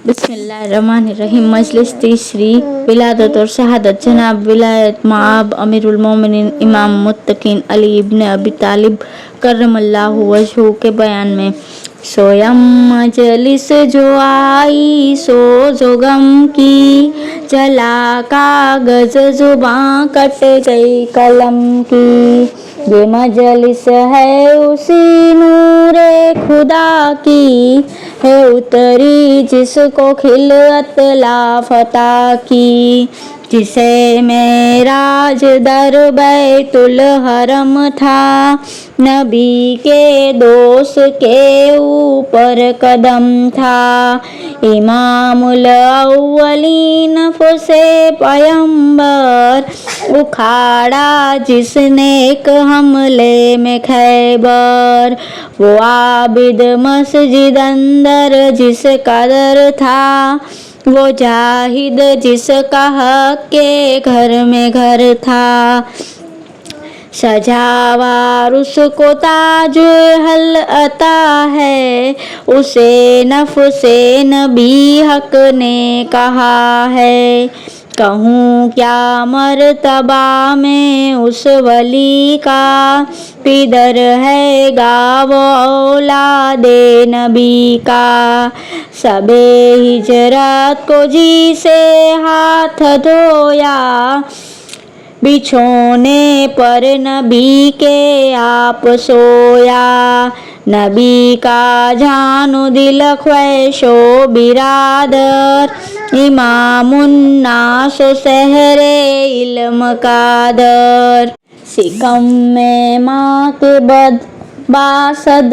बिस्मिल्लाहिर्रहमानिर्रहीम। मजलिस तीसरी, विलादत और शहादत। जनाब विलायत मआब अमीरुल मोमिनीन इमाम मुत्तकीन अली इब्न अबी तालिब कर्रमल्लाहु वजहू के बयान में, सोयम मजलिस जो आई सो जो गम की, जला कागज जुबां कट गई कलम की। ये मजलिस है उसी नूरे खुदा की, है उतरी जिसको खिलअत लाफता की। जिसे मेराज दर बैतुल हरम था, नबी के दोस्त के ऊपर कदम था। इमामुल अव्वलीन फुसे पैगंबर, उखाड़ा जिसने एक हमले में खैबर। वो आबिद मस्जिद अंदर जिस कदर था, वो जाहिद जिसका हक के घर में घर था। सजावार उसको ताज हल अता है, उसे नफ्से नबी हक ने कहा है। कहूँ क्या मर्तबा में उस वली का, पिदर है गाव औलादे नबी का। सबे हिजरत को जी से हाथ धोया, बिछोने पर नबी के आप सोया। नबी का जानो दिल ख्वैशो बिरादर, इमामुन्नास सहरे इल्म कादर। सिकम में माँ के बद बासद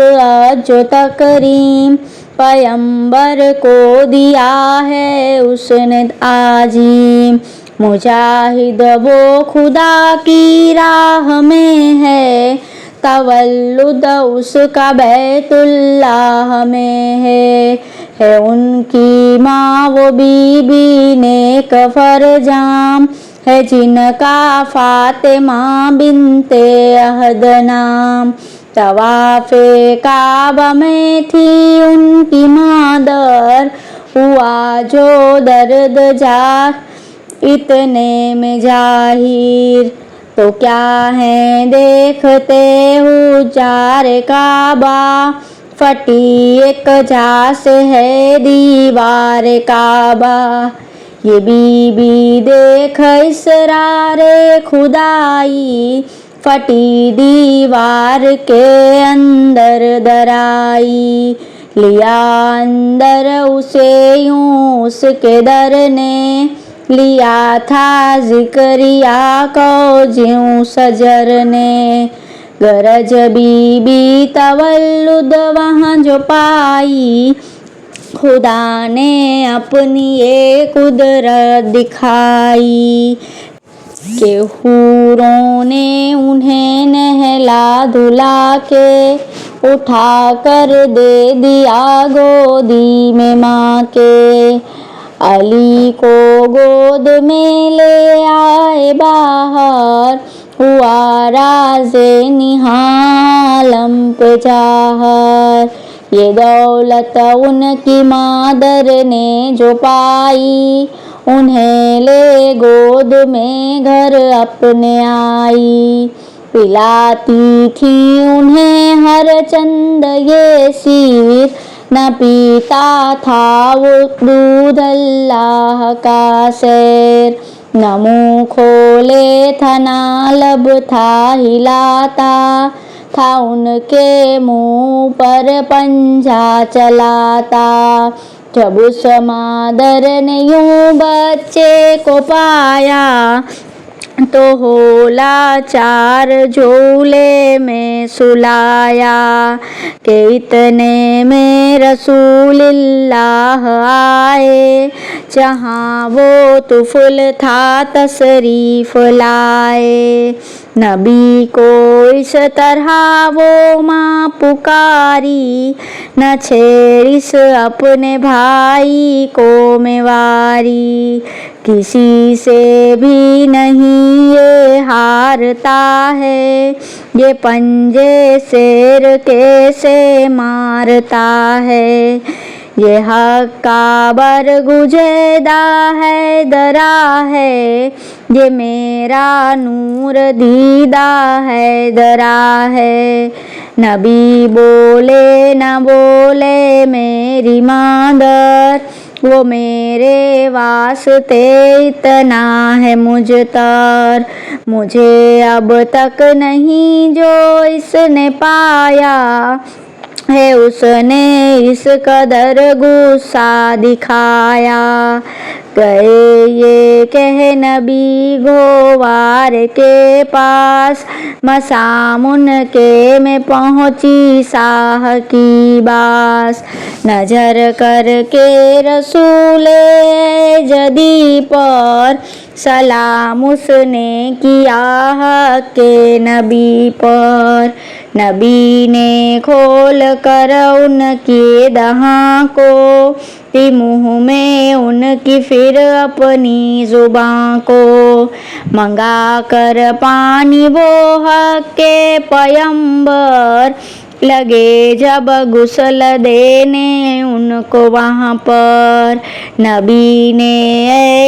जो तकरीम, पैगंबर को दिया है उसने आजीम। मुजाहिद वो खुदा की राह में है, तवल्लुद उसका बैतुल्लाह में है उनकी माँ वो बीबी नेक फरजाम, है जिनका फातिमा बिनते अहद नाम। तवाफ़े काबा में थी उनकी मादर, हुआ जो दर्द जा इतने में जाहिर। तो क्या है देखते हुज्जार काबा, फटी एक जा से है दीवार काबा। ये बीबी देख इसरारे खुदाई, फटी दीवार के अंदर दराई। लिया अंदर उसे यूं उसके दर ने, लिया था जिक्रिया को ज्यों सजर ने। गरज बीबी तवल्लुद वहाँ जो पाई, खुदा ने अपनी ये कुदरत दिखाई। के हूरों ने उन्हें नहला धुला के, उठा कर दे दिया गोदी में माँ के। अली को गोद में ले आए बाहर, हुआ राज़े निहालम पे जाहर। ये दौलत उनकी मादर ने जो पाई, उन्हें ले गोद में घर अपने आई। पिलाती थी उन्हें हर चंद ये सीर, न पीता था वो दूध अल्लाह का सैर। न मुँह खोले था ना लब था हिलाता, था उनके मुँह पर पंजा चलाता। जब उस मादर ने यूं बच्चे को पाया, तो होला चार झूले में सुलाया। के इतने में रसूलिल्लाह आए, जहाँ वो तुफुल था तशरीफ लाए। नबी को इस तरह वो माँ पुकारी, न छेड़िस अपने भाई को मेवारी। किसी से भी नहीं ये हारता है, ये पंजे शेर कैसे मारता है। ये हक का बरगुजेदा है दरा है, ये मेरा नूर दीदा है दरा है। नबी बोले न बोले मेरी मादर, वो मेरे वास्ते इतना है मुझतर। मुझे अब तक नहीं जो इसने पाया है, उसने इस कदर गुस्सा दिखाया। गए ये कह नबी गोवार के पास, मसामुन के में पहुँची साह की बास। नजर करके रसूले जदी पर, सलाम उसने किया के नबी पर। नबी ने खोल कर उनकी दहां को, ती मुँह में उनकी फिर अपनी जुबां को। मंगा कर पानी वो हक के पैगंबर, लगे जब गुस्ल देने उनको वहाँ पर। नबी ने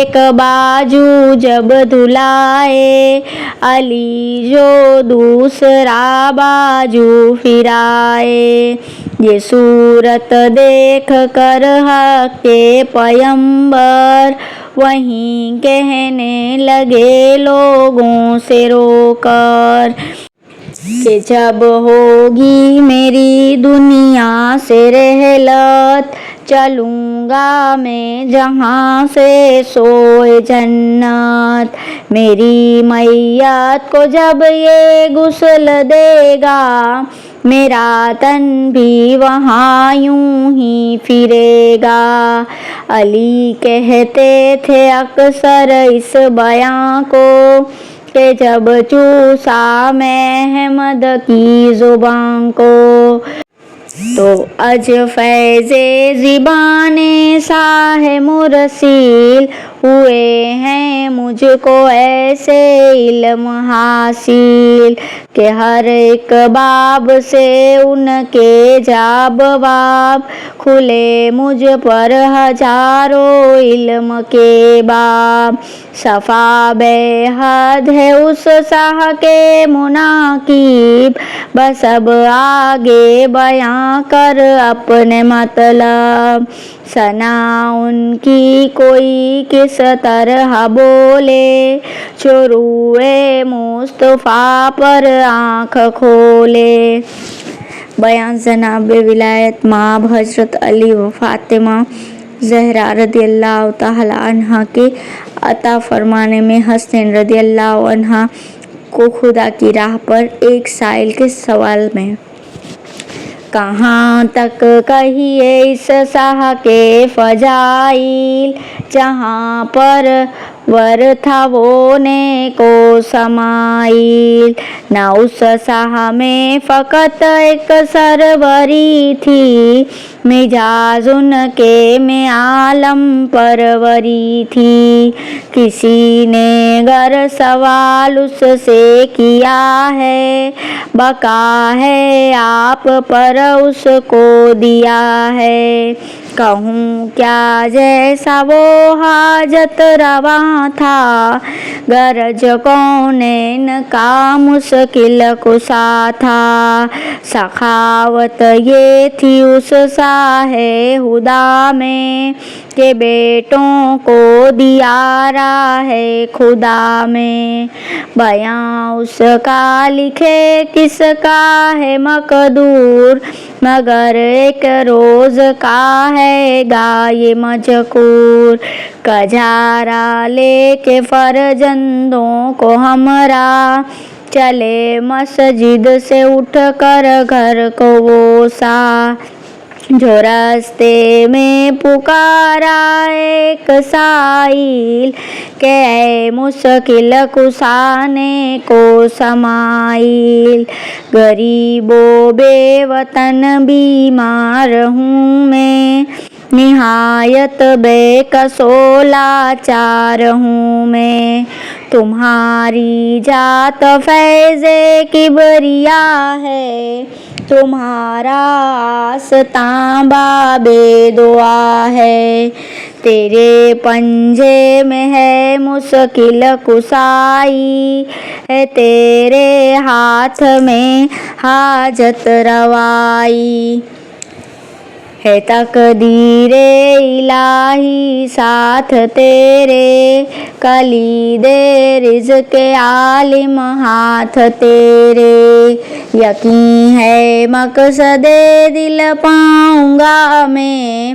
एक बाजू जब धुलाए, अली जो दूसरा बाजू फिराए। ये सूरत देख कर हक के पैगंबर, वहीं कहने लगे लोगों से रोकर कि जब होगी मेरी दुनिया से रहलत, चलूँगा मैं जहाँ से सोए जन्नत। मेरी मैयत को जब ये गुस्ल देगा, मेरा तन भी वहाँ यूं ही फिरेगा। अली कहते थे अक्सर इस बयां को, कि जब चूसा मैं अहमद की जुबान को, तो अज फैज़े ज़िबाने साहे मुरसील हुए हैं मुझको ऐसे इल्म हासिल, कि हर एक बाब से उनके जवाब खुले मुझ पर हजारों इल्म के बाब। सफ़ा बेहद है उस शाह के मुनाकिब, बस अब आगे बयां कर अपने मतलब। सना उनकी कोई किस तरह बोले, जो रूए मुस्तफ़ा पर आँख खोले। बयान जनाब विलायत माब हज़रत अली व फ़ातिमा ज़हरा रदियल्लाहु ताला अन्हा के अता फरमाने में हसन रदियल्लाहु अन्हा को खुदा की राह पर एक साइल के सवाल में, कहाँ तक कहिए इस शाह के फजाइल, जहाँ पर वर था वो ने को समाइल। ना उस शाह में फ़कत एक सरवरी थी, मिजाज उनके में आलम परवरी थी। किसी ने गर सवाल उससे किया है, बका है आप पर उसको दिया है। कहूँ क्या जैसा वो हाजत रवा था, गरज कौनैन का मुश्किल कुशा था। सखावत ये थी उस साहे हुदा में, के बेटों को दिया है खुदा में। बयां उसका लिखे किसका है मकदूर, मगर एक रोज का है गाये मजकूर। कजारा लेके फरजंदों को हमरा, चले मस्जिद से उठ कर घर को वो सा। जो रास्ते में पुकारा एक साइल, के ऐ मुश्किल कुशाने को समाइल। गरीबो बेवतन बीमार हूँ मैं, निहायत बेकसो लाचार हूँ मैं। तुम्हारी जात फैज़े किबरिया है, तुम्हारा आस्तां बाबे दुआ है। तेरे पंजे में है मुश्किल कुशाई, है तेरे हाथ में हाजत रवाई। है तकदीरे इलाही साथ तेरे, कलीदे रिज़्क़े आलिम हाथ तेरे। यकीन है मकसदे दिल पाऊंगा मैं,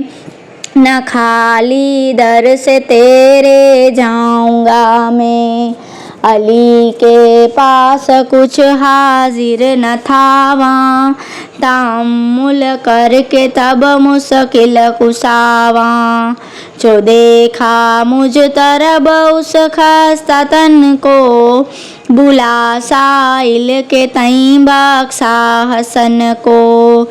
न खाली दर से तेरे जाऊंगा मैं। अली के पास कुछ हाजिर न था वहाँ, तामुल करके तब मुश्किल कुशावा। जो देखा मुझ तरब उस खस्ता तन को, बुला साइल के तईं बख्शा हसन को।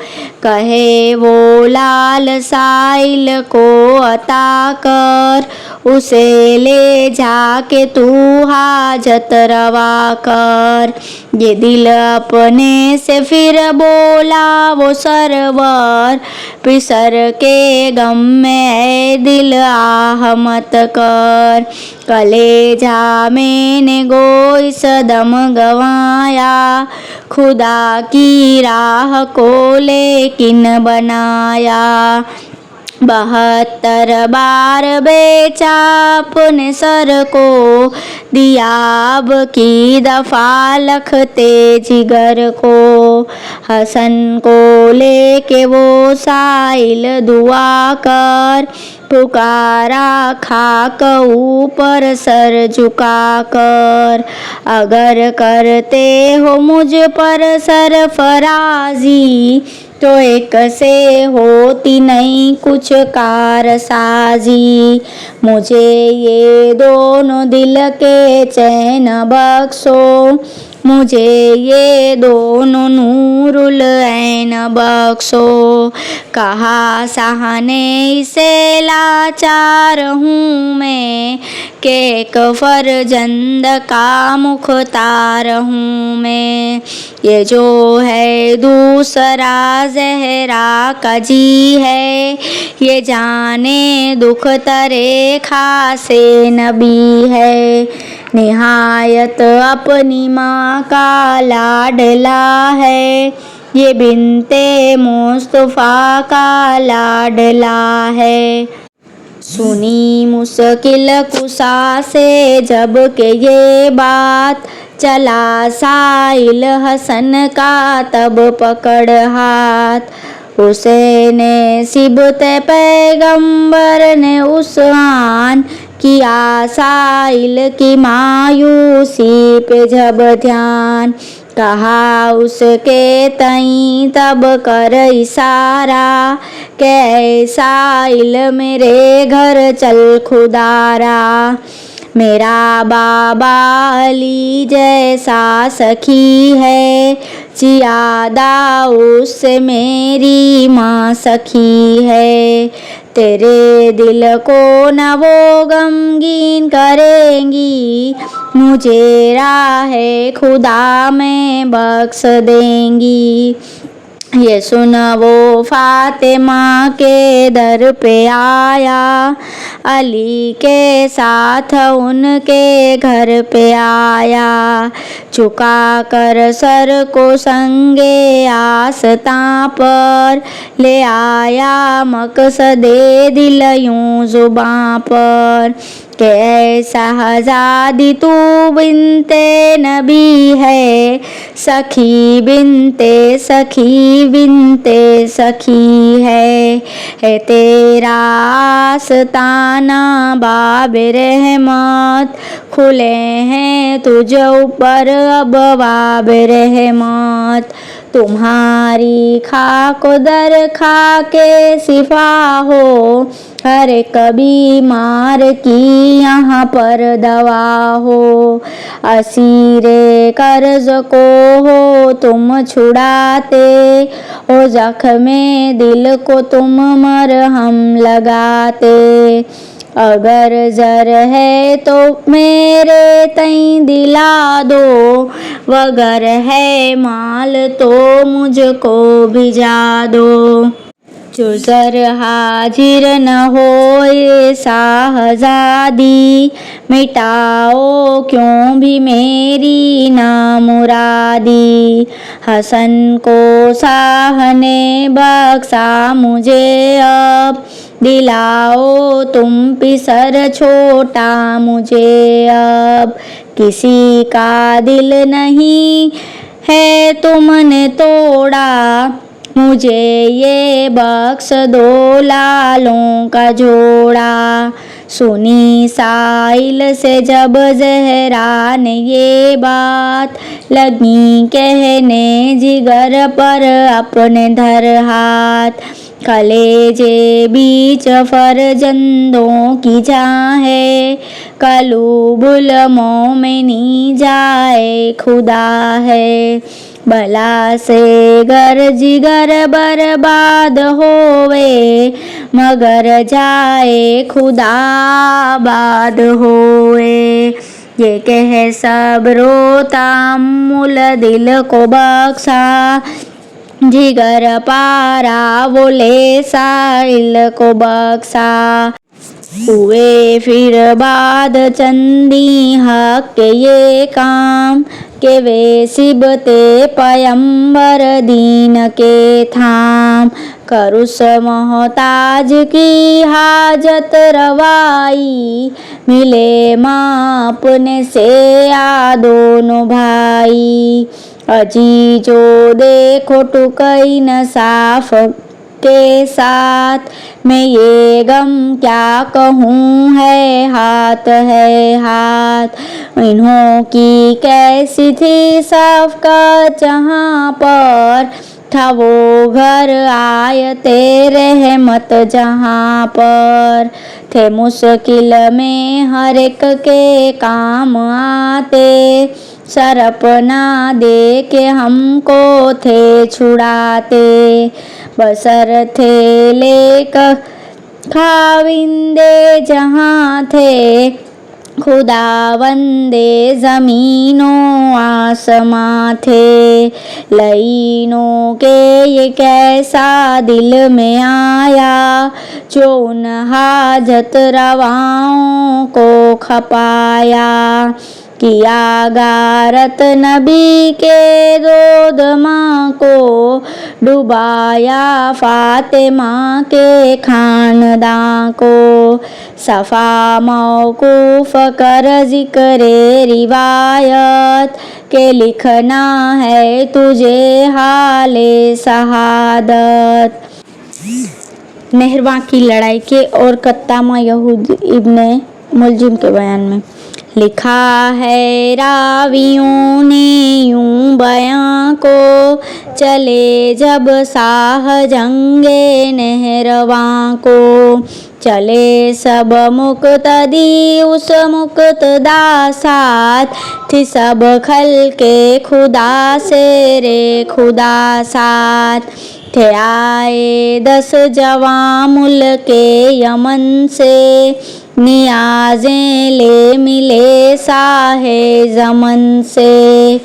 कहे वो लाल साइल को अता कर, उसे ले जाके तू हाजत रवा कर। ये दिल अपने से फिर बोला वो सरवर, पिसर के गम में है दिल आह मत कर। कलेजा मैंने गोई सदम गवाया, खुदा की राह को लेकिन बनाया। 72 बार बेचा अपने सर को, दिया अब की दफा लखते जिगर को। हसन को लेके वो साइल दुआ कर, पुकारा खाक ऊपर सर झुका कर। अगर करते हो मुझ पर सरफराजी, तो एक से होती नहीं कुछ कारसाजी। मुझे ये दोनों दिल के चैन बख्शो, मुझे ये दोनों नूरुल ऐन बख्शो। कहा सहने से लाचार हूँ मैं, कि एक फर्जंद का मुख्तार हूँ मैं। ये जो है दूसरा ज़हरा का जी है, ये जाने दुख तरे खासे नबी है। निहायत अपनी माँ का लाडला है, ये बिनते मुस्तफ़ा का लाडला है। सुनी मुश्किल कुशा से जब के ये बात, चला साइल हसन का तब पकड़ हाथ। उसे ने सिबते पैगंबर ने उस आन किया, साइल की मायूसी पे जब ध्यान। कहा उसके तईं तब कर इशारा, के साइल मेरे घर चल खुदारा। मेरा बाबा अली जैसा सखी है, जियादा उससे मेरी माँ सखी है। तेरे दिल को न वो गमगीन करेंगी, मुझे राहे खुदा में बख्श देंगी। ये सुन वो फातिमा के दर पे आया, अली के साथ उनके घर पे आया। झुका कर सर को संगे आस्तां पर, ले आया मकसदे दिल यूं जुबां पर। के शहजादी तू बिनते नबी है, सखी बिनते सखी है तेरा आस्ताना बाबे रहमत, खुले हैं तुझ ऊपर अब बाबे रहमत। तुम्हारी खाक दर खाके सिफा हो, हर एक बीमार की यहाँ पर दवा हो। असीरे कर्ज को हो तुम छुड़ाते, हो जख्मे दिल को तुम मरहम लगाते। अगर जर है तो मेरे तई दिला दो, वगर है माल तो मुझको भिजा दो। जो जर हाजिर न हो ये साहज़ादी, मिटाओ क्यों भी मेरी नामुरादी। हसन को शाह ने बख्शा मुझे अब, दिलाओ तुम पिसर छोटा मुझे अब। किसी का दिल नहीं है तुमने तोड़ा, मुझे ये बख्श दो लालों का जोड़ा। सुनी साइल से जब ज़हरा ने ये बात, लगी कहने जिगर पर अपने धर हाथ। कलेजे बीच फरजंदों की जहाँ है, कलूबुल मोमिनी जाए खुदा है। भला से गर जिगर बर्बाद होवे, मगर जाए खुदा आबाद होवे। ये कह सब रोता मुल दिल को बख्शा, जिगर पारा बोले साइल को बख्शा। हुए फिर बाद चंदी हक के ये काम, के वे सिबते पयंबर दीन के थाम। करुस मोहताज की हाजत रवाई, मिले माँ अपने से आ दोनों भाई। अजी जो देखो टुकई न साफ के साथ, मैं ये गम क्या कहूँ है हाथ। इन्हों की कैसी थी शफ़क़त जहाँ पर, था वो घर आयते रहमत जहाँ पर। थे मुश्किल में हर एक के काम आते, सरप ना दे के हमको थे छुड़ाते। बसर थे लेकर खाविंदे जहाँ थे, खुदावंदे ज़मीनों आसमां थे। लईनों के ये कैसा दिल में आया, जो उन हाजत रवाओं को खपाया। किया गारत नबी के रोद माँ को, डुबाया फातिमा के खानदां को। सफ़ा मौकूफ़ कर ज़िक्रे रिवायत, के लिखना है तुझे हाले शहादत। नहरवा की लड़ाई के और कत्तामा यहूद इब्ने मुलजिम के बयान में लिखा है रावियों ने यूं बयां को, चले जब शाह जंगे नहरवां को। चले सब मुक़तदी उस मुक़तदा साथ, थी सब खल के खुदा से रे खुदा साथ। थे आए 10 जवां मुल्के यमन से, नियाज़ें ले मिले साहे ज़मन से।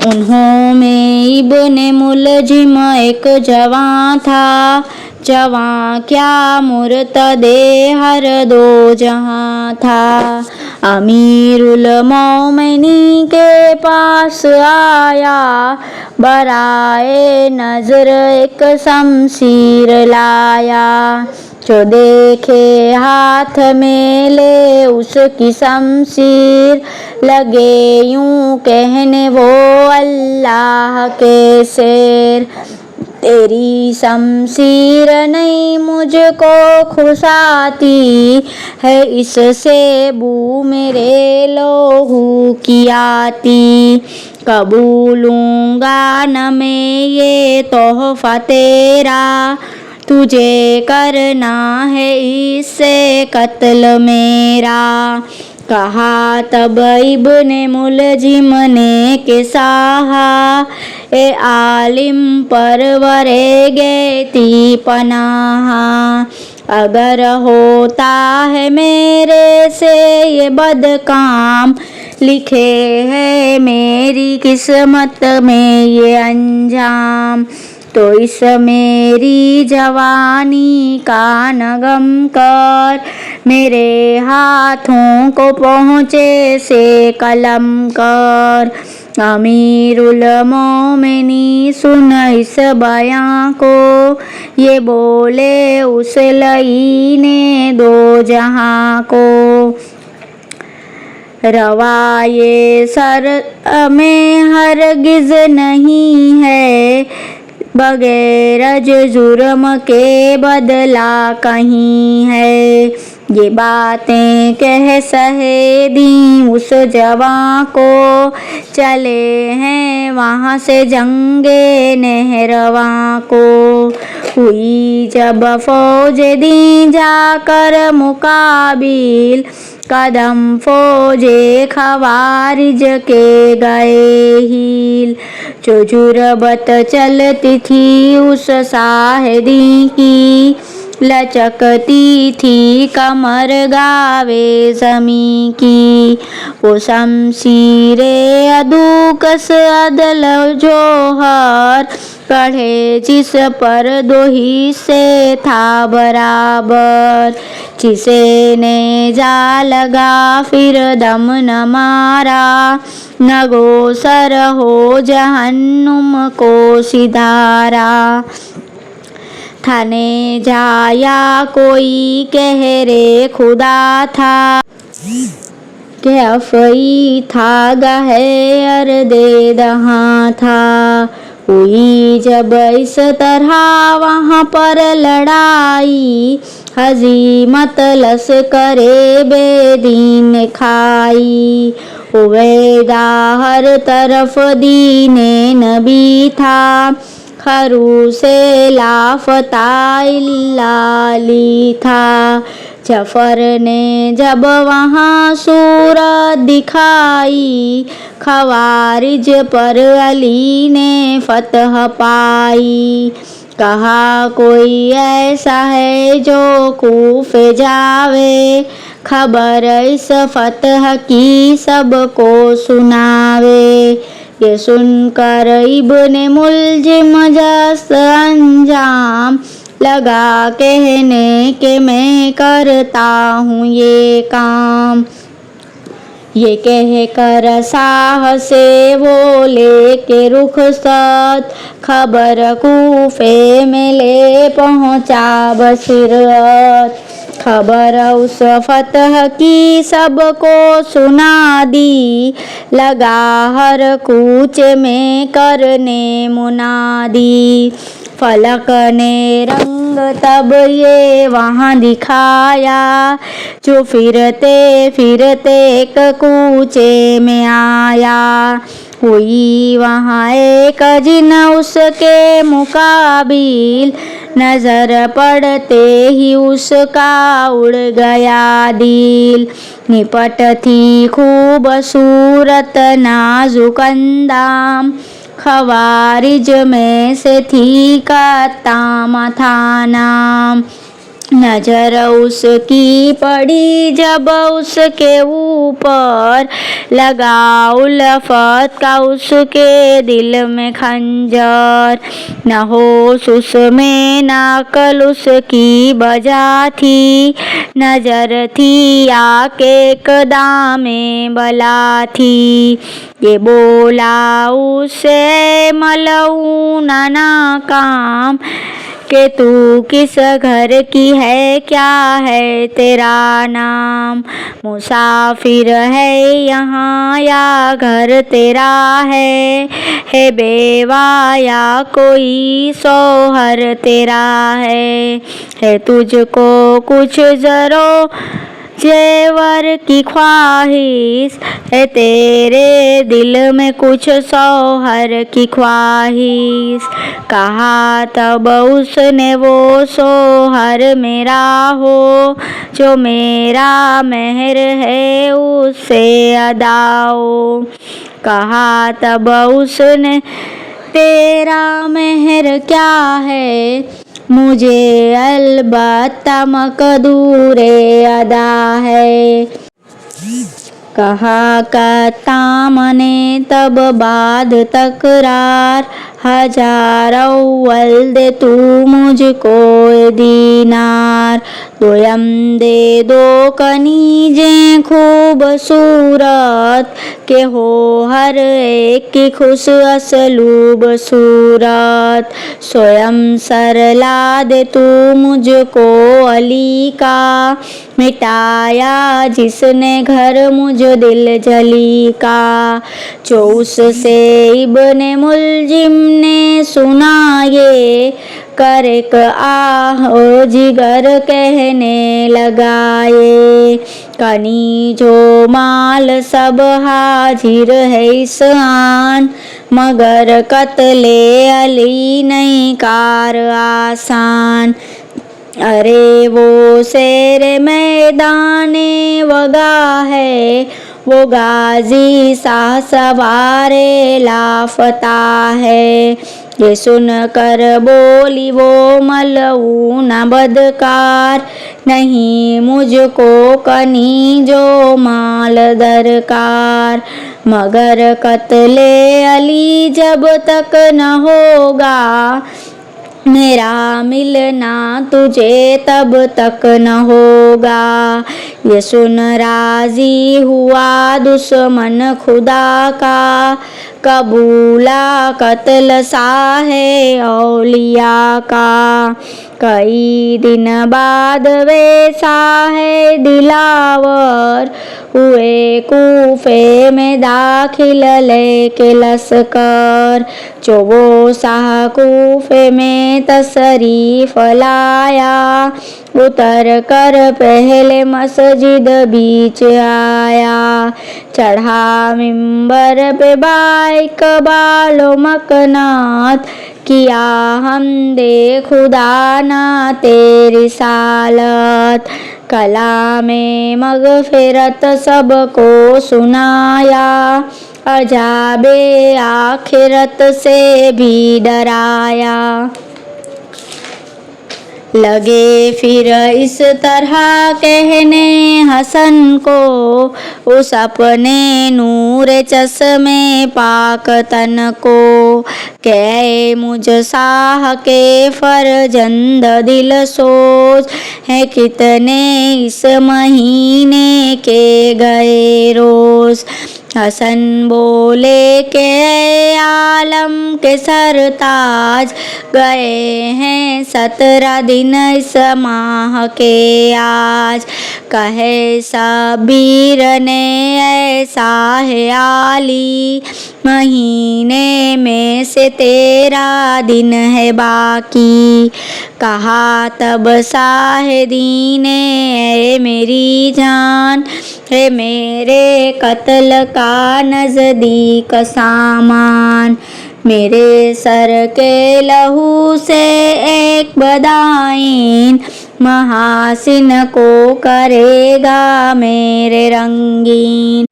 उन्हों में इब्ने मुलजिम एक जवां था, जवां क्या मुर्तदे हर दो जहां था। अमीरुल मोमिनी के पास आया, बराए नज़र एक शमशीर लाया। जो देखे हाथ में ले उसकी शमशीर, लगे यूं कहने वो अल्लाह के शेर। तेरी शमशीर नहीं मुझको खुशाती, है इससे बू मेरे लोहू की आती। कबूलूंगा न मैं ये तोहफा तेरा, तुझे करना है इससे कत्ल मेरा। कहा तब इब्ने मुलजिम ने के साहा, ए आलिम परवरे गए ती पनाहा। अगर होता है मेरे से ये बदकाम, लिखे है मेरी किस्मत में ये अंजाम, तो इस मेरी जवानी का न गम कर, मेरे हाथों को पहुँचे से कलम कर। अमीरुल मोमिनी सुन इस बयां को, ये बोले उस लई ने दो जहां को। रवाये सर में हरगिज नहीं है, बगैर जुर्म के बदला कहीं है। ये बातें कह सहे दी उस जवां को, चले हैं वहाँ से जंगे नहरवा को। हुई जब फौज दी जाकर मुकाबिल, कदम फौजे खवारिज के गए हील। जो जुर्बत चलती थी उस साहदी की, लचकती थी कमर गावे ज़मीं की। वो शमशीरे अदूकस अदल जोहर, पढ़े जिस पर दो हिस्से था बराबर। जिसे ने जा लगा फिर दम न मारा, नगो सर हो जहन्नुम को सिधारा। थाने जाया कोई कहरे खुदा था, के अफ़ई था गहे अर्दे दहां था। हुई जब इस तरह वहाँ पर लड़ाई, हजीमत लश्करे बेदीन खाई। उबैदा हर तरफ दीने नबी था, खरू से लाफता इल्लाली था। जफर ने जब वहाँ सूरत दिखाई, खवारिज पर अली ने फतह पाई। कहा कोई ऐसा है जो कूफे जावे, खबर इस फतह की सबको सुनावे। ये सुनकर इब्ने मुल्जिम जस अंजाम, लगा कहने के मैं करता हूँ ये काम। ये कह कर साह से वो लेके रुखसत, खबर कूफे में ले पहुँचा बसीरत। खबर उस फतह की सबको सुना दी, लगा हर कूचे में करने मुनादी। फलक ने रंग तब ये वहाँ दिखाया, जो फिरते फिरते एक कूचे में आया। हुई वहाँ एक जिन उसके मुकाबिल, नजर पड़ते ही उसका उड़ गया दिल। निपट थी खूबसूरत नाजुक अंदाम, खवारिज में से थी कत्ताम था नाम। नजर उसकी पड़ी जब उसके ऊपर, लगा उल्फत का उसके दिल में खंजर। न होश उसमें न अक्ल उसकी बजा थी, नजर थी आके कदामे बला थी। ये बोला उसे मलऊन नाकाम, कि तू किस घर की है, क्या है तेरा नाम। मुसाफिर है यहाँ या घर तेरा है बेवा या कोई सोहर तेरा है तुझको कुछ जरो जेवर की ख्वाहिश, है तेरे दिल में कुछ सोहर की ख्वाहिश। कहा तब उसने वो सोहर मेरा हो, जो मेरा मेहर है उससे अदाओ। कहा तब उसने तेरा मेहर क्या है, मुझे अलबत्ता मकदूरे अदा है। कहा करता मने तब बाद तकरार, हजार अव्वल दे तू मुझको दीनार। दोयम दे दो कनीजें खूबसूरत, के हो हर एक की खुश असलूब सूरत। स्वयं सरला दे तू मुझको अली का, मिटाया जिसने घर मुझ दिल जली का। जो उससे इब्ने मुलजिम ने सुना ये, करक आह ओ जिगर कहने लगाए। कनीजो माल सब हाजिर है इस आन, मगर कत्ले अली नहीं कार आसान। अरे वो शेर मैदाने वगा है, वो गाजी सा सवारे लाफता है। ये सुनकर बोली वो मलऊना बदकार, नहीं मुझको कनीजो माल दरकार। मगर कत्ले अली जब तक न होगा, मेरा मिलना तुझे तब तक न होगा। ये सुन राजी हुआ दुश्मन खुदा का, कबूला कत्ल साहे औलिया का। कई दिन बाद वे साहे दिलावर, हुए कूफे में दाखिल लेके लश्कर। जो वो शाह कूफे में तशरीफ लाया, उतर कर पहले मस्जिद बीच आया। चढ़ा मिंबर पे बाइक बालो मकनात, किया हमदे खुदा ना तेरी सालत। कलामे मगफिरत सबको सुनाया, अजाबे आखिरत से भी डराया। लगे फिर इस तरह कहने हसन को, उस अपने नूर चश्मे पाक तन को। कहे मुझ साह के फरजंद दिल सोच, है कितने इस महीने के गए रोज। हसन बोले के आलम के सरताज, गए हैं 17 दिन इस माह के आज। कहे सबीर ने ऐसा है आली, महीने में से 13 दिन है बाकी। कहा तब साहेदी ने ऐ मेरी जान, है मेरे कत्ल का नजदीक सामान। मेरे सर के लहू से एक बदाइन, महासिन को करेगा मेरे रंगीन।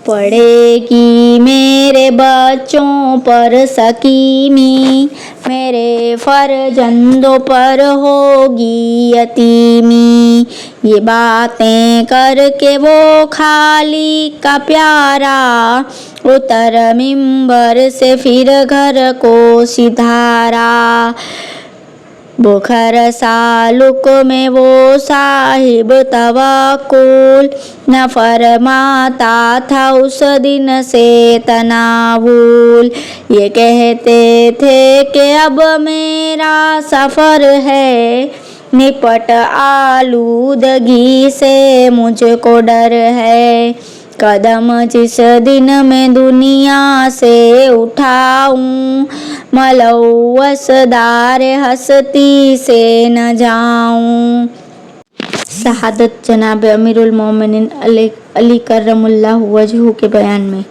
पड़ेगी मेरे बच्चों पर सकीमी, मेरे फरजंदों पर होगी यतीमी। ये बातें करके वो खाली का प्यारा, उतर मिंबर से फिर घर को सिधारा। बुखर सालुक में वो साहिब तवक्कुल, न फरमाता था उस दिन से तनावुल। ये कहते थे कि अब मेरा सफ़र है, निपट आलूदगी से मुझको डर है। कदम जिस दिन मैं दुनिया से उठाऊं, मलौसदार हस्ती से न जाऊं। शहादत जनाब अमीरुल मोमिनीन अली करमुल्लाहु वजहू के बयान में।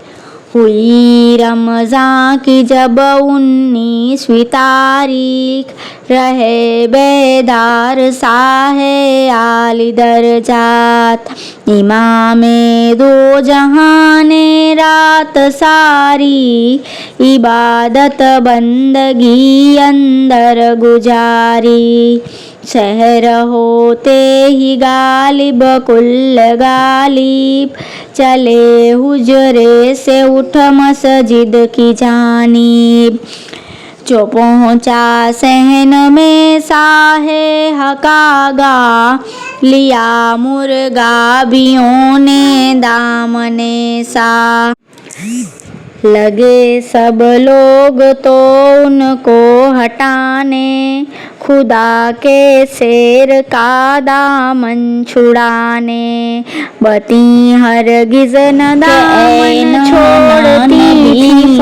हुई रमज़ां की जब 19वीं तारीख, रहे बेदार साहे आली दरजात। इमामे दो जहाने रात सारी, इबादत बंदगी अंदर गुजारी। शहर होते ही गालिब कुल गालिब, चले हुजरे से उठ मस्जिद की जानिब। जो पहुँचा सहन में साहे हकागा, लिया मुर्गा बियों ने दामने सा। लगे सब लोग तो उनको हटाने, खुदा के शेर का दामन छुड़ाने। बती हरगिज़ न दामन छोड़ती थी,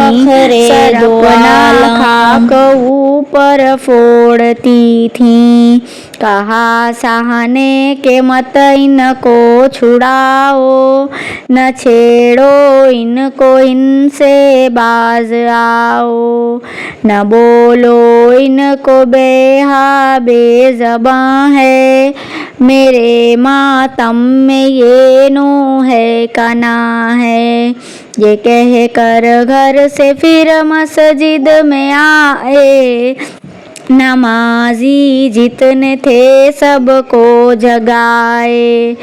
सर अपना खाक ऊपर फोड़ती थी। कहा सहने के मत इनको छुड़ाओ, न छेड़ो इनको इनसे बाज आओ। न बोलो इनको बेहा बेज़बां है, मेरे मातम में ये नो है कना है। ये कह कर घर से फिर मस्जिद में आए, नमाजी जितने थे सबको जगाए।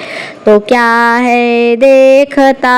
तो क्या है देखता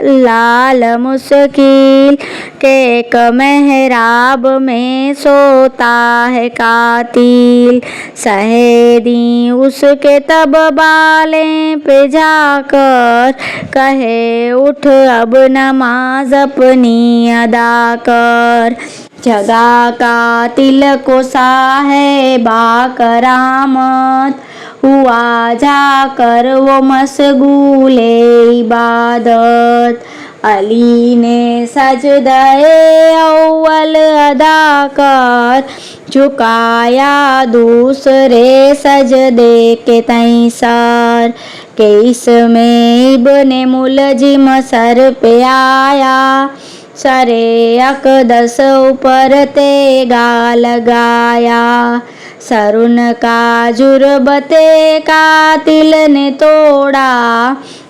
लाल मुश्किल, के एक मेहराब में सोता है कातिल। सहेदी उसके तब बालें पे जाकर, कहे उठ अब नमाज अपनी अदा कर। जगा कातिल को साहेबा करामत, हुआ जाकर वो मशगूले इबादत। अली ने सजदाए अव्वल अदा कर, झुकाया दूसरे सजदे के तैसर। के इसमें इब्ने मुलजिम सर पे आया, सरे अक़दस ऊपर तेगा लगाया। सर उनका जुर्बते कातिल ने तोड़ा,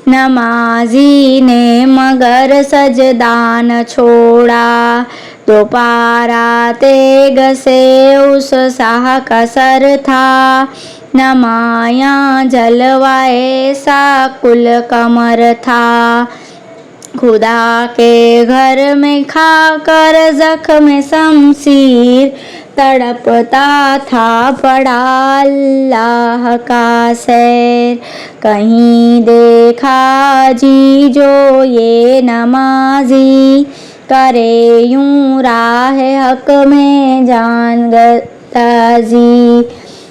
नमाजी ने मगर सजदा न छोड़ा। दोबारा तेग से उस शाह का सर था, नमाया जलवाए सा कुल कमर था। खुदा के घर में खाकर जख्म शमशीर, तड़पता था पड़ा अल्लाह का सैर। कहीं देखा जी जो ये नमाजी, करे यूं राह हक में जान ताजी।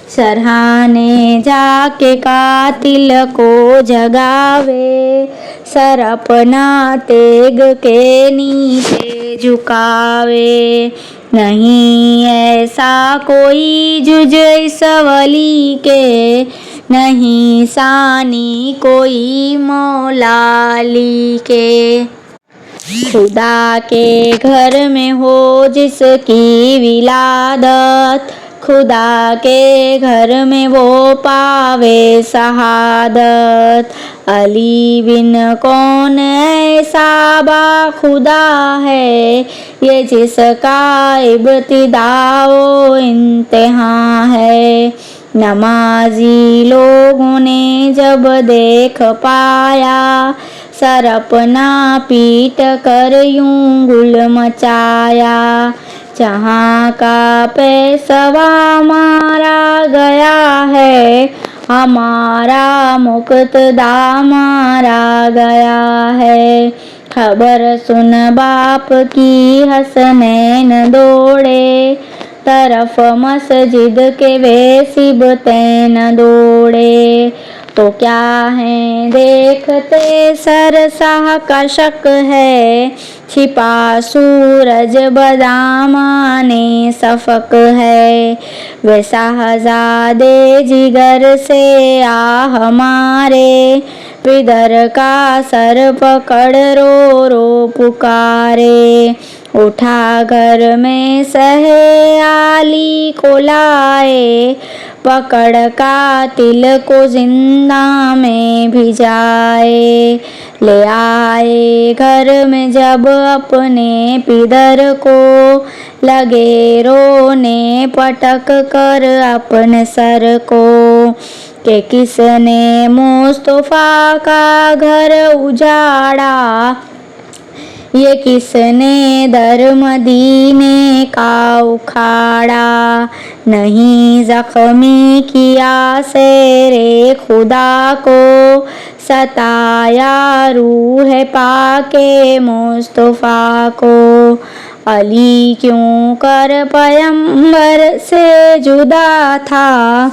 सरहाने जाके कातिल को जगावे, सर अपना तेग के नीचे झुकावे। नहीं ऐसा कोई जुज इस वली के, नहीं सानी कोई मौला अली के। खुदा के घर में हो जिसकी विलादत, खुदा के घर में वो पावे शहादत। अली बिन कौन ऐसा बाखुदा है, ये जिसका इब्तिदा इंतहा है। नमाजी लोगों ने जब देख पाया, सर अपना पीट कर यूं गुल मचाया। जहाँ का पेशवा मारा गया है, हमारा मुक्तदा मारा गया है। खबर सुन बाप की हसनैन दौड़े, तरफ मस्जिद के वे सिबतैन दौड़े। तो क्या है देखते सर शाह का शक है, छिपा सूरज बदामाने सफक है। वे शाहजादे जिगर से आह मारे, पिदर का सर पकड़ रो रो पुकारे। उठा घर में सहेली को लाए, पकड़ कातिल को जिंदा में भिजाए। ले आए घर में जब अपने पिदर को, लगे रोने पटक कर अपने सर को, कि किसने मुस्तफा का घर उजाड़ा, ये किसने दर मदीने का उखाड़ा। नहीं जख्मी किया शेरे खुदा को, सताया रूह पाके मुस्तफा को। अली क्यों कर पैगंबर से जुदा था,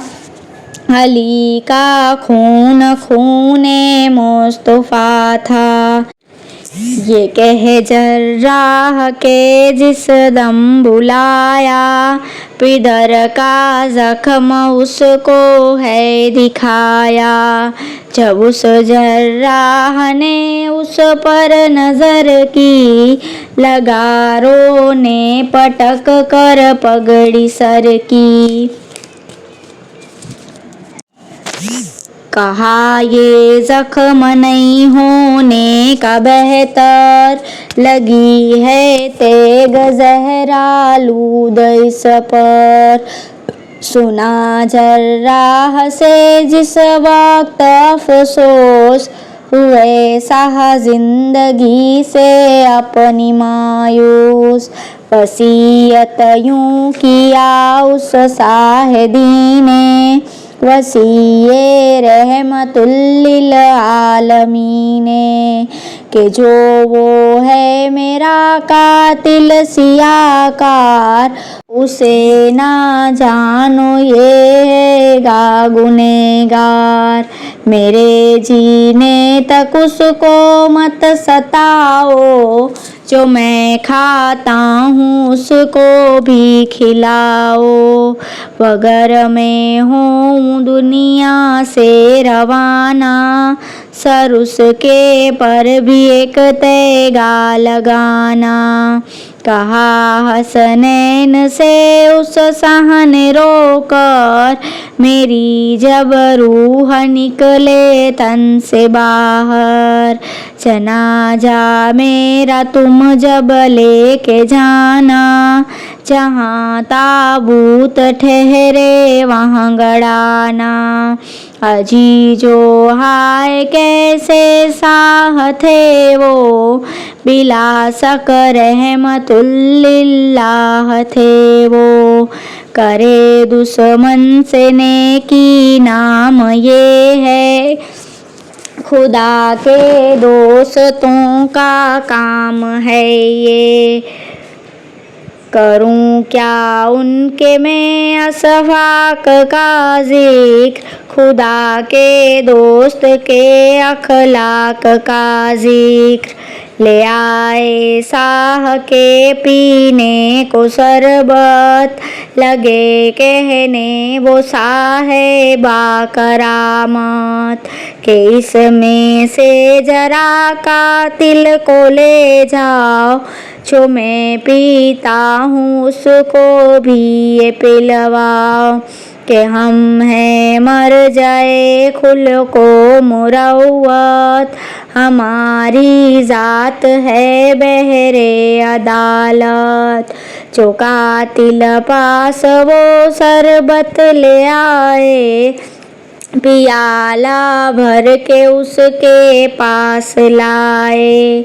अली का खून खूने मुस्तफा था। ये कह जर्राह के जिस दम बुलाया, पिदर का जख्म उसको है दिखाया। जब उस जर्राह ने उस पर नजर की, लगा रोने पटक कर पगड़ी सर की। कहा ये जख्म नहीं होने का बेहतर, लगी है तेग ज़हरालूद इस पर। सुना जर्राह से जिस वक्त अफसोस, हुए साह जिंदगी से अपनी मायूस। वसीयत यूं किया उस साहिदी ने, वसीए रहमतुल लिल आलमीन, कि जो वो है मेरा कातिल सियाकार, उसे ना जानो ये है गुनहगार। मेरे जीने तक उसको मत सताओ, जो मैं खाता हूँ उसको भी खिलाओ। वगर मैं हूँ दुनिया से रवाना, सर उसके पर भी एक तेगा लगाना। कहा हसनैन से उस सहन रोकर, मेरी जब रूह निकले तन से बाहर। जनाजा मेरा तुम जब लेके जाना, जहाँ ताबूत ठहरे वहाँ गड़ाना। अजीजो हाय कैसे साह थे वो, बिला शक रहमतुल लिल्लाह थे वो। करे दुश्मन से नेकी नाम ये है, खुदा के दोस्तों का काम है ये। करूं क्या उनके मैं असफाक का जिक्र, खुदा के दोस्त के अखलाक का जिक्र। ले आए साह के पीने को शरबत, लगे कहने वो साहिबा करामत, कि इसमें से जरा कातिल को ले जाओ, जो मैं पीता हूँ उसको भी ये पिलवाओ। कि हम हैं मर जाए खुल को मुरव्वत, हमारी ज़ात है बहरे अदालत। जो कातिल पास वो शरबत ले आए, पियाला भर के उसके पास लाए।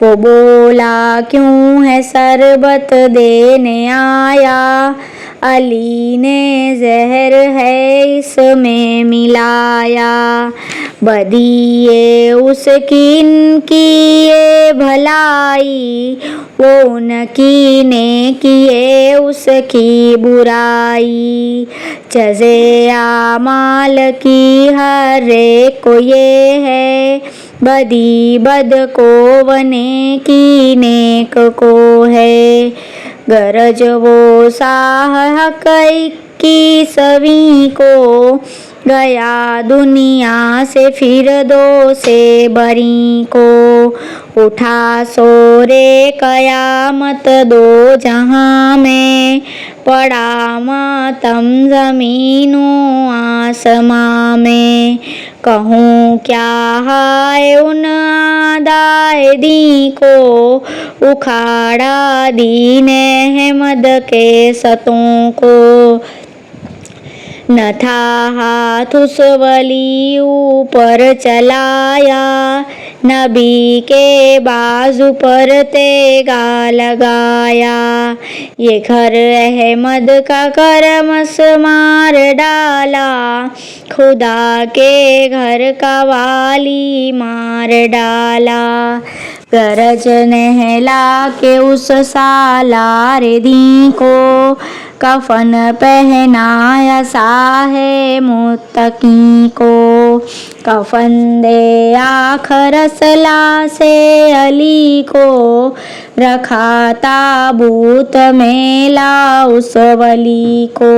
वो बोला क्यों है शरबत देने आया, अली ने जहर है इसमें मिलाया। बदिए उसकी इनकी ये भलाई, वो उनकी ने किए उसकी बुराई। जज़े आमाल की हर एक को ये है, बदी बद को वने की नेक को है। गरज वो साह हक़ की सवी को, गया दुनिया से फिर दो से बरी को, उठा सोरे कयामत दो जहां में, पड़ा मातम ज़मीनों आसमां में। कहूँ क्या हाय उन आदाए दी को, उखाड़ा दीन अहमद के सतों को। न था हाथ उस वली ऊपर चलाया, नबी के बाजू पर तेगा लगाया। ये घर अहमद का करमस मार डाला, खुदा के घर का वाली मार डाला। गरज नहला के उस सालार दी को, कफन पहनाया साहे मुत्तकी को। कफन दे आखरस लासे अली को, रखा ताबूत में ला उस वली को।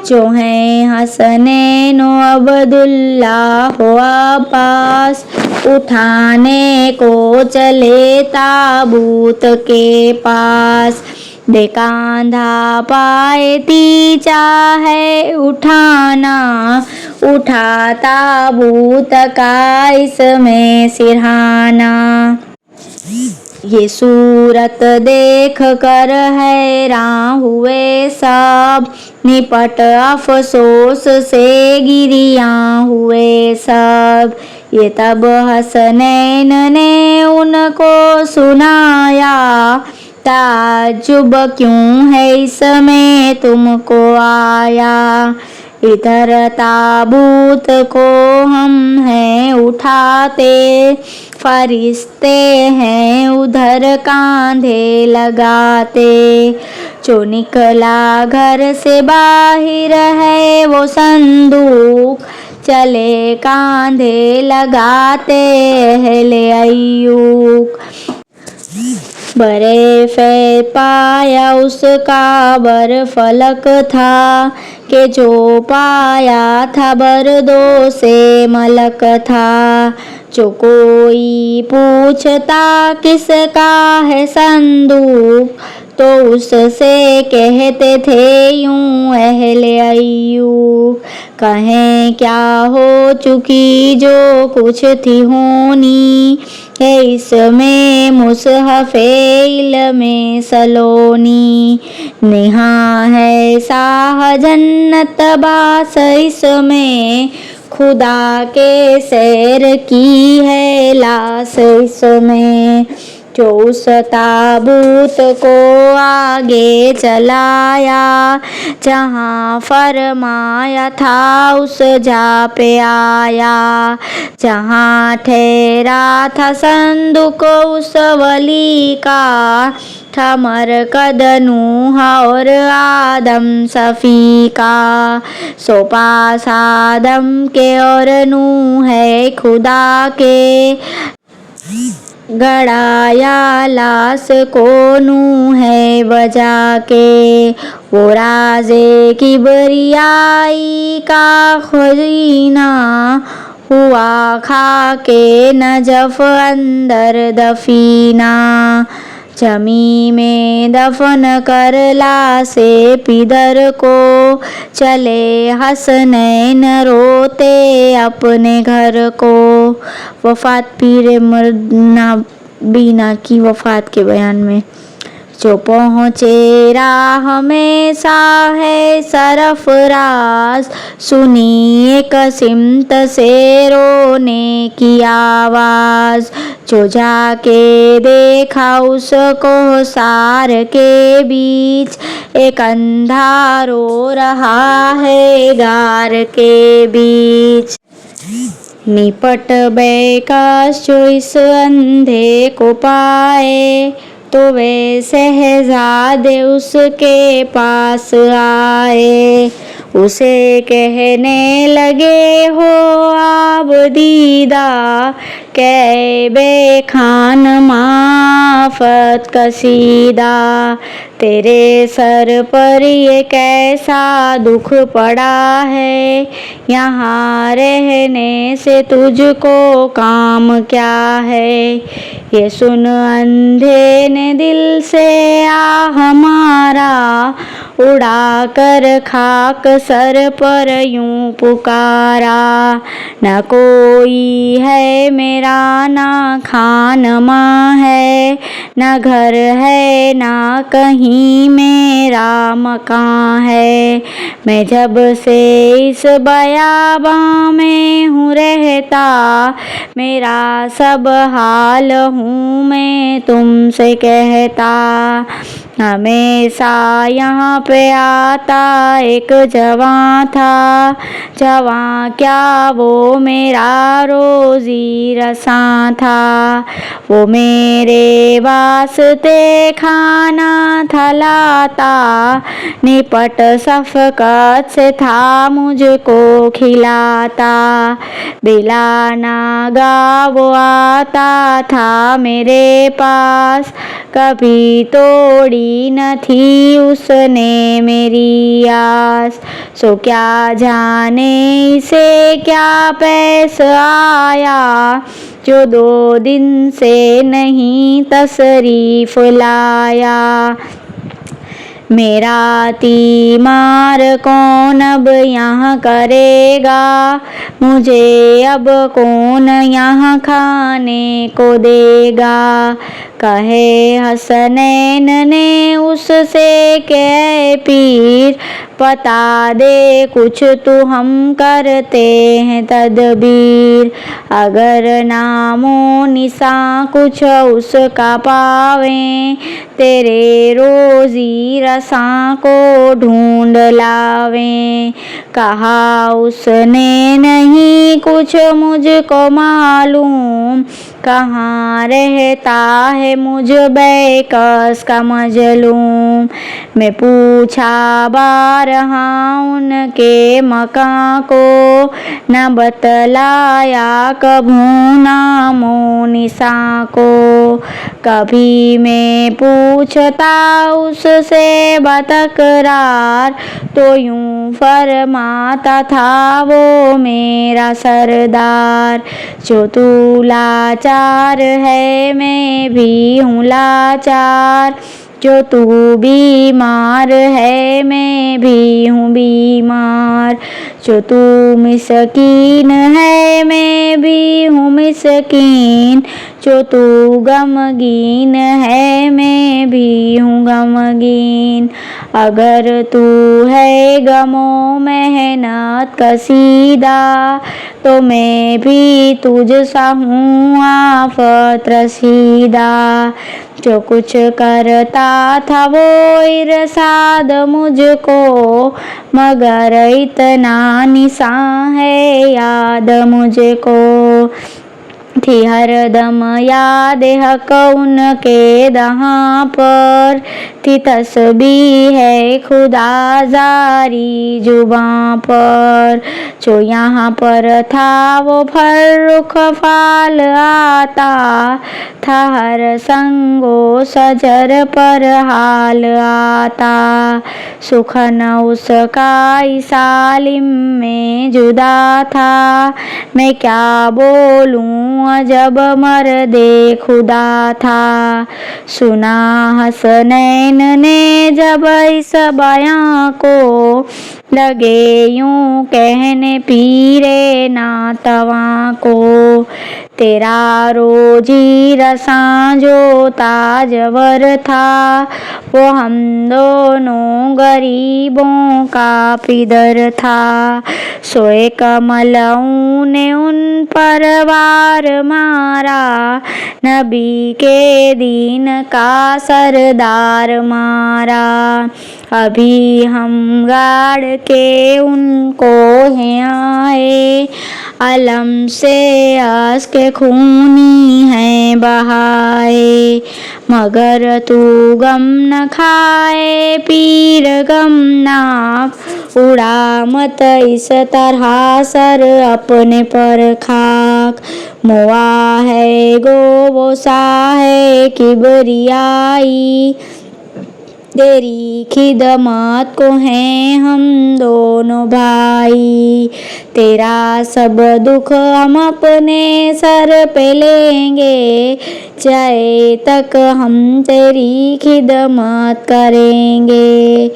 जो हैं हसनैन अब्दुल्ला हो अब्बास, उठाने को चले ताबूत के पास। दे कांधा पाए ती चाहे उठाना, उठा ताबूत का इसमें सिरहाना। ये सूरत देख कर हैरान हुए सब, निपट अफसोस से गिरियां हुए सब। ये तब हसनैन ने उनको सुनाया, ताज्जुब क्यों है इसमें तुमको आया। इधर ताबूत को हम हैं उठाते, फरिश्ते हैं उधर कांधे लगाते। जो निकला घर से बाहर है वो संदूक, चले कांधे लगाते अहले अय्यूब। बरे फे पाया उसका बर फलक था, कि जो पाया था बरदो से मलक था। जो कोई पूछता किसका है संदूक, तो उससे कहते थे यूं अहले अय्यूब। कहें क्या हो चुकी जो कुछ थी होनी, है इसमें मुसहफ़े इल्मे सलोनी। नेहा है साह जन्नत बास इसमें, खुदा के सैर की है लाश इसमें। जो उस ताबूत को आगे चलाया, जहाँ फरमाया था उस जा पे आया। जहाँ ठहरा था संदूक उस वली का, था मरकद नूह और आदम सफ़ी का। सो पास आदम के और नूह है खुदा के, गड़ाया लाश को नूह है बजा के। वो राज़े किबरियाई का खज़ीना, हुआ खा के नजफ अंदर दफीना। जमी में दफन कर लाशे पिदर को, चले हसनैन रोते अपने घर को। वफ़ात पीर मरना बीना की वफ़ात के बयान में। जो पहुँचे राह में साहे सरफराज, सुनी एक सिमत से रोने की आवाज़। जो जाके देखा उसको सार के बीच, एक अंधा रो रहा है गार के बीच। निपट बेकस जो इस अंधे को पाए, तो वे शहजादे उसके पास आए। उसे कहने लगे हो आब दीदा कै बे खान माफत कसीदा। तेरे सर पर ये कैसा दुख पड़ा है, यहाँ रहने से तुझको काम क्या है। ये सुन अंधे ने दिल से आह मारा, उड़ा कर खाक सर पर यूं पुकारा। न कोई है मेरा ना खान माँ है, न घर है ना कहीं मेरा मकान है। मैं जब से इस बयाबां में हूँ रहता, मेरा सब हाल हूँ मैं तुमसे कहता। हमेशा यहाँ पे आता एक जवां था, जवां क्या वो मेरा रोजी रसां था। वो मेरे वास्ते खाना था लाता, निपट शफ़क़त से था मुझको खिलाता। बिला नागा वो आता था मेरे पास, कभी तोड़ी न थी उसने मेरी आस। सो क्या जाने इसे क्या पैस आया, जो 2 दिन से नहीं तशरीफ़ लाया। मेरा तीमार कौन अब यहाँ करेगा, मुझे अब कौन यहाँ खाने को देगा। कहे हसनैन ने उससे के पीर, बता दे कुछ तो हम करते हैं तदबीर। अगर नामो निशा कुछ उसका पावें, तेरे रोजी रसां को ढूंढ लावें। कहा उसने नहीं कुछ मुझको मालूम, कहाँ रहता है मुझ बेकस का मजलूम। मैं पूछा बारहा उनके मकां को, न बतलाया कभू नामो निशा को। कभी मैं पूछता उससे बतकरार, तो यूं फरमाता था वो मेरा सरदार। जो तू लाचार है मैं भी हूँ लाचार, जो तू बीमार है मैं भी हूँ बीमार। जो तू मिस्कीन है मैं भी हूँ मिस्कीन, जो तू गमगीन है मैं भी हूँ गमगीन। अगर तू है गमो मेहनत कसीदा, तो मैं भी तुझ सा हूँ आफत रसीदा। जो कुछ करता था वो इरशाद मुझको, मगर इतना निशान है याद मुझको। थी हरदम याद हक उनके दहाँ पर, थी तस्बीह है खुदा जारी जुबां पर। जो यहाँ पर था वो फर्रुख फाल आता था, हर संगो सजर पर हाल आता। सुखन उसका सालिम में जुदा था, मैं क्या बोलूँ जब मर्दे खुदा था। सुना हसनैन ने जब इस बयां को, लगे यूं कहने पीरे नातवा को। तेरा रोजी रसां जो ताजवर था, वो हम दोनों गरीबों का पिदर था। सोए कमलऊ ने उन पर वार मारा, नबी के दीन का सरदार मारा। अभी हम गाड़ के उनको हैं आए, अलम से आस के खूनी हैं बहाए। मगर तू गम न खाए पीर गम नाक, उड़ा मत इस तरह सर अपने पर खाक। मुआ है गो वो सा है किबरियाई, तेरी खिदमत को हैं हम दोनों भाई। तेरा सब दुख हम अपने सर पे लेंगे, जाए तक हम तेरी खिदमत करेंगे।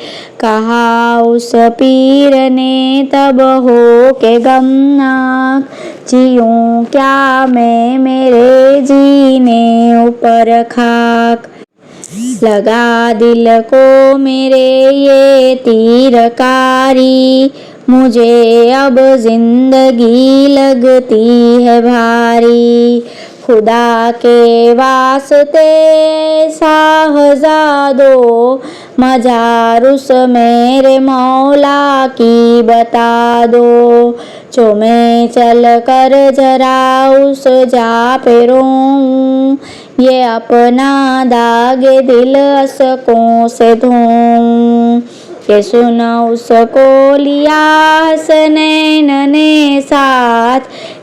कहा उस पीर ने तब हो के गमनाक, जियूं क्या मैं मेरे जीने ऊपर खाक। लगा दिल को मेरे ये तीरकारी, मुझे अब जिंदगी लगती है भारी। खुदा के वास्ते साहज़ादो, मजार उस मेरे मौला की बता दो। जो मैं चल कर जरा उस जा पे रोऊं, ये अपना दाग दिल अशकों से धोऊं। ये सुन उसको लिया हसनैन ने साथ,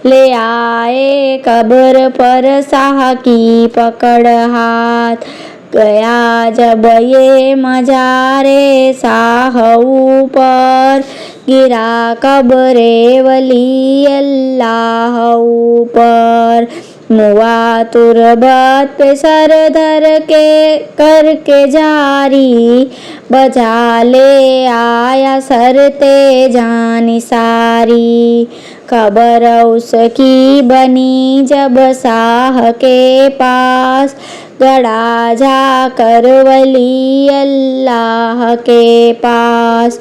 ले आए कब्र पर शाह की पकड़ हाथ। गया जब ये मजारे शाह ऊपर, गिरा कब्रे वली अल्लाह ऊपर। मुआ तुरबत पे सर धर के करके जारी, बजा ले आया सरते जानी सारी। कब्र उसकी बनी जब शाह के पास, गड़ा जाकर वली अल्लाह के पास।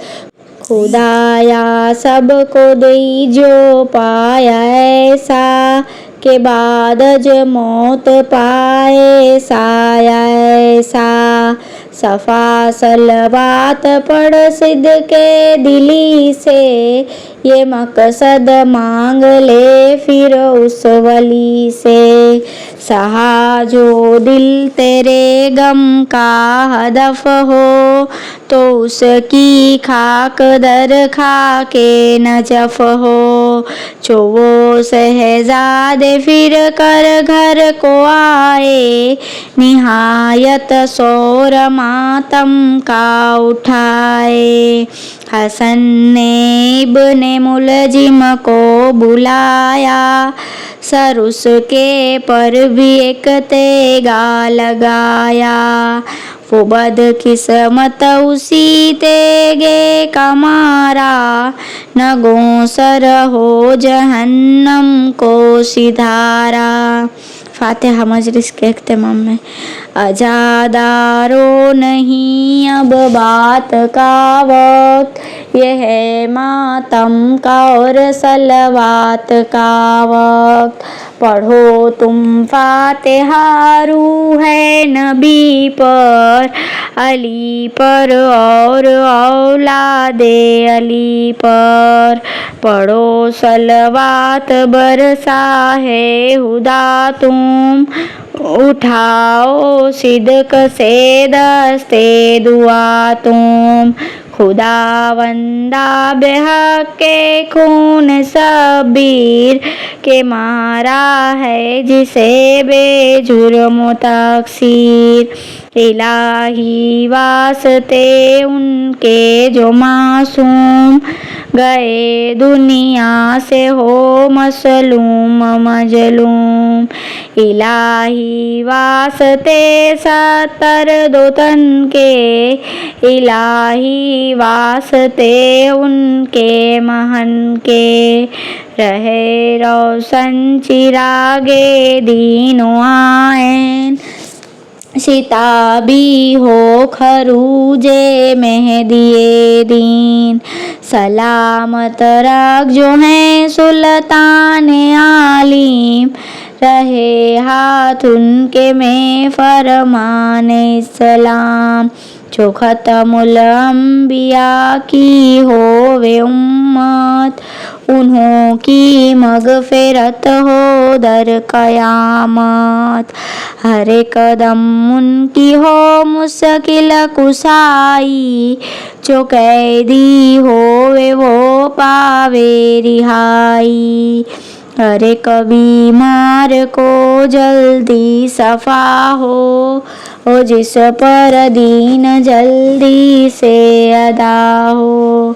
खुदाया सबको दई जो पाया ऐसा, के बाद ज मौत पाए साया ऐसा। सफा सलवात पढ़ सिद्ध के दिली से, ये मकसद मांग ले फिर उस वली से। सहा जो दिल तेरे गम का हदफ हो, तो उसकी खाक दर खा के नजफ हो। जो वो शहजादे फिर कर घर को आए, निहायत शोर मातम का उठाए। हसन ने इब्ने मुलजिम को बुलाया, सर उसके पर भी एक तेगा लगाया। वो बदकिस्मत उसी तेगे का मारा, नगों सर हो जहन्नम को सिधारा। फातिहा मजलिस के इख्तिताम में। अजादारो नहीं अब बात का वक्त, ये है मातम का और सलवात का वक्त। पढ़ो तुम फातिहा रूह है नबी पर, अली पर और औलादे अली पर। पढ़ो सलवात बरसा है हुदा तुम, उठाओ सिद्क से दस्ते दुआ तुम। खुदावंदा बेहक के खून शब्बीर के मारा है जिसे बेजुर्म तकसीर। इलाही वास्ते उनके जो मासूम गए दुनिया से हो मसलूम मजलूम। इलाही वास्ते 70 दो तन के, इलाही वास्ते उनके महन के। रहे रोशन चिरागे दीनो आएन, सिताबी हो खरूजे मेहदिए दीन। सलामत रख जो हैं सुल्तान आलिम, रहे हाथ उनके में फरमाने सलाम। जो खत्मुल अंबिया की होवे उम्मत, उन्हों की मगफिरत हो दर कयामत। हर एक कदम उनकी हो मुश्किल कुशाई, जो कैदी होवे वो पावे रिहाई। हर एक बीमार को जल्दी सफा हो जिस पर दीन जल्दी से अदा हो।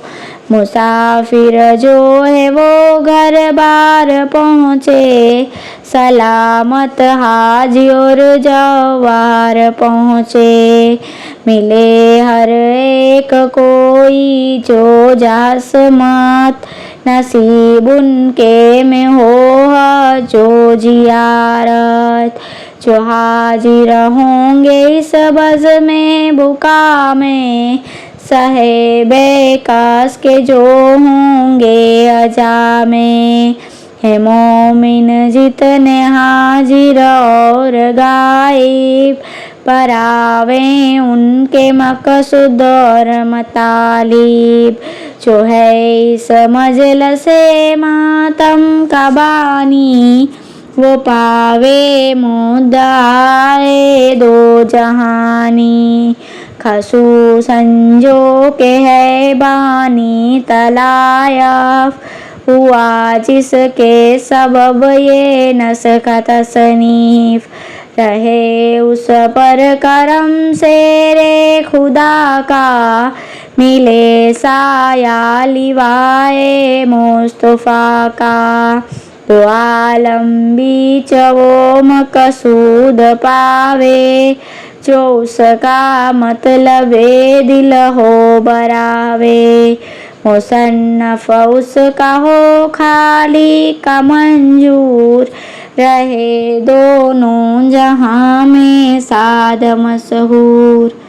मुसाफिर जो है वो घर बार पहुँचे, सलामत हाजी और जवार पहुँचे। मिले हर एक कोई जो जासमत, नसीब उनके में हो जो जियारत। जो हाजिर होंगे इस बज़ में बुका में, साहिबे कास के जो होंगे अजा में। है मोमिन जितने हाजिर और गायब, परावे उनके मकसूद और मतालिब। जो है इस मजलसे मातम का बानी, वो पावे मुद्दाए दो जहानी। खसूसन जो के है बानी तलायफ, हुआ जिसके सबब ये नस्ख तसनीफ। रहे उस पर करम से रे खुदा का, मिले साया लिवाए मुस्तफ़ा का। तो आलम बीच वो मकसूद पावे, जो उसका मतलब दिल हो बरावे। मुसन्नफ उसका हो खाली का मंजूर, रहे दोनों जहां में साद मशहूर।